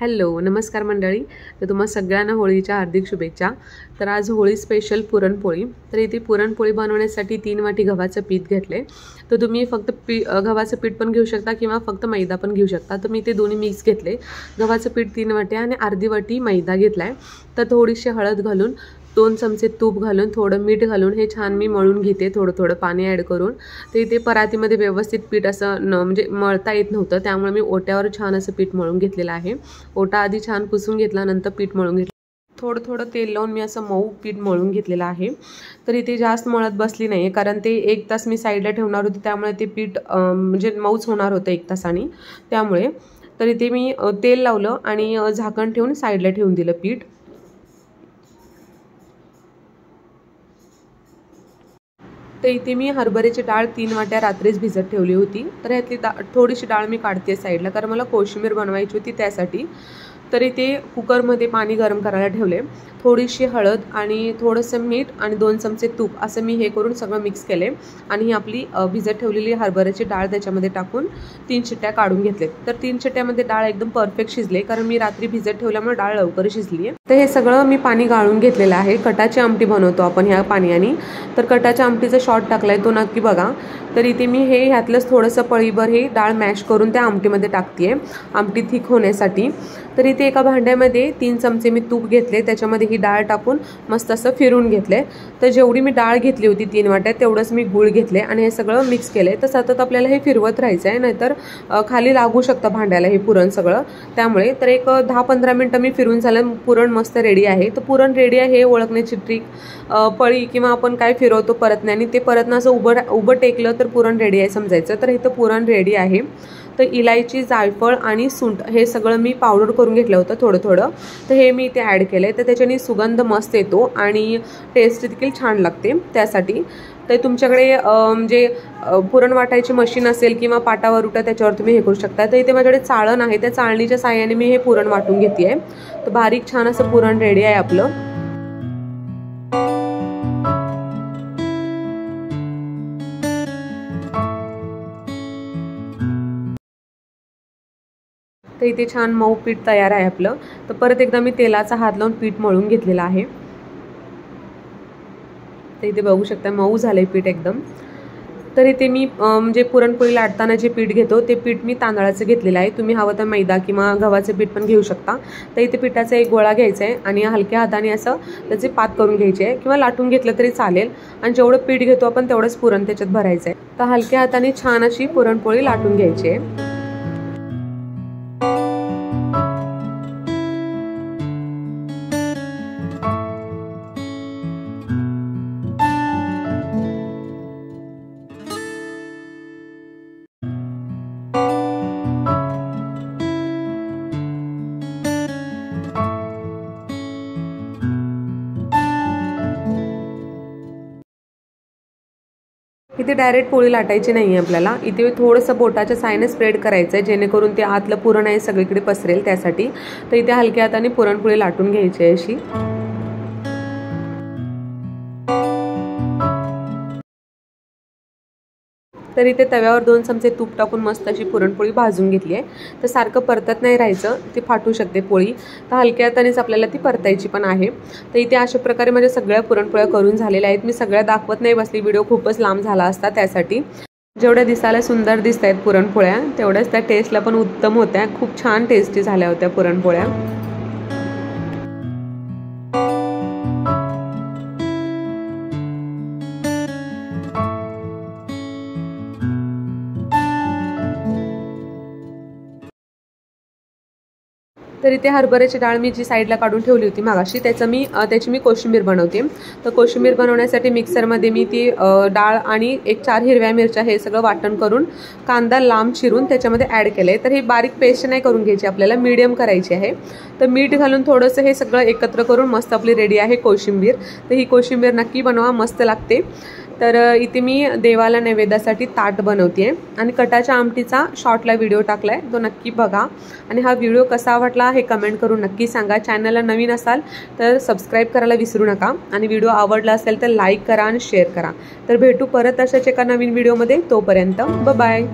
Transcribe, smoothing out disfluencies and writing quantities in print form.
Hello नमस्कार मंडळी. तर तुम्हा सगळ्यांना होळीच्या हार्दिक शुभेच्छा. तर आज होळी स्पेशल पुरणपोळी. तर इथे पुरणपोळी बनवण्यासाठी 3 वाटी गव्हाचं पीठ घेतले. तर तुम्ही फक्त गव्हाचं पीठ पण घेऊ शकता किंवा फक्त मैदा पण घेऊ शकता. तर मी ते दोन्ही मिक्स घेतले. गव्हाचं पीठ 3 वाट्या आणि अर्धी वाटी मैदा घेतलाय. तर थोडीशी हळद घालून 2 चमचे तूप घालून थोडं मीठ घालून हे छान मी मळून घेते, थोडं थोडं पाणी ॲड करून. तर इथे परातीमध्ये व्यवस्थित पीठ असं म्हणजे मळता येत नव्हतं, त्यामुळे मी ओट्यावर छान असं पीठ मळून घेतलेलं आहे. ओटा आधी छान पुसून घेतला, नंतर पीठ मळून घेतलं. थोडं थोडं तेल लावून मी असं मऊ पीठ मळून घेतलेलं आहे. तर इथे जास्त मळत बसली नाही, कारण ते 1 तास मी साईडला ठेवणार होते, त्यामुळे ते पीठ म्हणजे मऊच होणार होतं 1 तासाने. त्यामुळे तर इथे मी तेल लावलं आणि झाकण ठेवून साईडला ठेवून दिलं पीठ. तर इथे मी हरभऱ्याची डाळ 3 वाट्या रात्रीच भिजत ठेवली होती. तर ह्यातली थोडीशी डाळ मी काढते साईडला, कारण मला कोशिंबीर बनवायची होती त्यासाठी. तर इथे कुकरमध्ये पाणी गरम करायला ठेवले. थोडीशी हळद आणि थोडंसं मीठ आणि 2 चमचे तूप असं मी हे करून सगळं मिक्स केले आणि ही आपली भिजत ठेवलेली हरभऱ्याची डाळ त्याच्यामध्ये टाकून 3 शिट्ट्या काढून घेतले. तर 3 शिट्ट्यामध्ये डाळ एकदम परफेक्ट शिजले, कारण मी रात्री भिजत ठेवल्यामुळे डाळ लवकर शिजली आहे. तर हे सगळं मी पाणी गाळून घेतलेलं आहे. कटाची आमटी बनवतो आपण ह्या पाण्याने. तर कटाच्या आमटीचा शॉट टाकलाय, तो नक्की बघा. तर इथे मी ह्यातलंच थोडंसं पळीभर हे डाळ मॅश करून त्या आमटीमध्ये टाकते, आमटी थिक होण्यासाठी. तर इथे एका भांड्यामध्ये 3 चमचे मी तूप घेतले, त्याच्यामध्ये ही डाळ टाकून मस्त असं फिरून घेतले. तर जेवढी मी डाळ घेतली होती 3 वाट्या, तेवढंच मी गूळ घेतले आणि हे सगळं मिक्स केले. तर सतत आपल्याला हे फिरवत राहायचं आहे, नाहीतर खाली लागू शकतं भांड्याला हे पुरण सगळं. त्यामुळे तर एक 10-15 मिनटं मी फिरून झालं, पुरण मस्त रेडी आहे. तर पुरण रेडी आहे हे ओळखण्याची ट्रिक पळी किंवा आपण काय फिरवतो परतण्याने, ते परतणं असं उभं टेकलं तर पुरण रेडी आहे समजायचं. तर इथं पुरण रेडी आहे. तर इलायची, जायफळ आणि सुंठ हे सगळं मी पावडर करून घेतलं होतं थोडं थोडं. तर हे मी इथे ॲड केलं आहे. तर त्याच्याने सुगंध मस्त येतो आणि टेस्ट देखील छान लागते त्यासाठी. तर तुमच्याकडे म्हणजे पुरण वाटायची मशीन असेल किंवा पाटावरुटा, त्याच्यावर तुम्ही हे करू शकता. तर इथे माझ्याकडे चाळण आहे, त्या चाळणीच्या साहाय्याने मी हे पुरण वाटून घेते आहे. तर बारीक छान असं पुरण रेडी आहे आपलं. तर इथे छान मऊ पीठ तयार आहे आपलं. तर परत एकदा मी तेलाचा हात लावून पीठ मळून घेतलेलं आहे. तर इथे बघू शकता मऊ झालंय पीठ एकदम. तर इथे मी म्हणजे पुरणपोळी लाटताना जे पीठ घेतो ते पीठ मी तांदळाचं घेतलेलं आहे. तुम्ही हवं तर मैदा किंवा गव्हाचं पीठ पण घेऊ शकता. तर इथे पिठाचा एक गोळा घ्यायचा आहे आणि हलक्या हाताने असं त्याचे पात करून घ्यायचे आहे, किंवा लाटून घेतलं तरी चालेल. आणि जेवढं पीठ घेतो आपण तेवढंच पुरण त्याच्यात भरायचं आहे. तर हलक्या हाताने छान अशी पुरणपोळी लाटून घ्यायची आहे. इथे डायरेक्ट पोळी लाटायची नाही आहे आपल्याला. इथे थोडंसं बोटाच्या साहाय्याने स्प्रेड करायचं आहे, जेणेकरून ते आतलं पुरण आहे सगळीकडे पसरेल त्यासाठी. तर इथे हलक्या हाताने पुरणपोळी लाटून घ्यायची आहे अशी. तर इथे तव्यावर 2 चमचे तूप टाकून मस्त अशी पुरणपोळी भाजून घेतली आहे. तर सारखं परतत नाही राहायचं, ती फाटू शकते पोळी. तर हलक्या हातानेच आपल्याला ती परतायची पण आहे. तर इथे अशा प्रकारे माझ्या सगळ्या पुरणपोळ्या करून झालेल्या आहेत. मी सगळ्या दाखवत नाही बसली, व्हिडिओ खूपच लांब झाला असता त्यासाठी. जेवढ्या दिसायला सुंदर दिसत आहेत पुरणपोळ्या, तेवढ्याच त्या टेस्टला पण उत्तम होत्या. खूप छान टेस्टी झाल्या होत्या पुरणपोळ्या. तर इथे हरभऱ्याची डाळ मी जी साईडला काढून ठेवली होती मागाशी, त्याची मी कोशिंबीर बनवते. तर कोशिंबीर बनवण्यासाठी मिक्सरमध्ये मी ती डाळ आणि 1-4 हिरव्या मिरच्या हे सगळं वाटण करून कांदा लांब चिरून त्याच्यामध्ये ॲड केलं आहे. तर ही बारीक पेस्ट नाही करून घ्यायची, आपल्याला मीडियम करायची आहे. तर मीठ घालून थोडंसं हे सगळं एकत्र करून मस्त आपली रेडी आहे कोशिंबीर. तर ही कोशिंबीर नक्की बनवा, मस्त लागते. तर इथे मी देवाला नैवेद्यासाठी ताट बनवते आणि कटाच्या आमटीचा शॉर्टला व्हिडिओ टाकला आहे, तो नक्की बघा. आणि हा व्हिडिओ कसा वाटला हे कमेंट करून नक्की सांगा. चॅनलला नवीन असाल तर सबस्क्राईब करायला विसरू नका आणि व्हिडिओ आवडला असेल तर लाईक करा आणि शेअर करा. तर भेटू परत अशाच एका नवीन व्हिडिओमध्ये. तोपर्यंत बाय.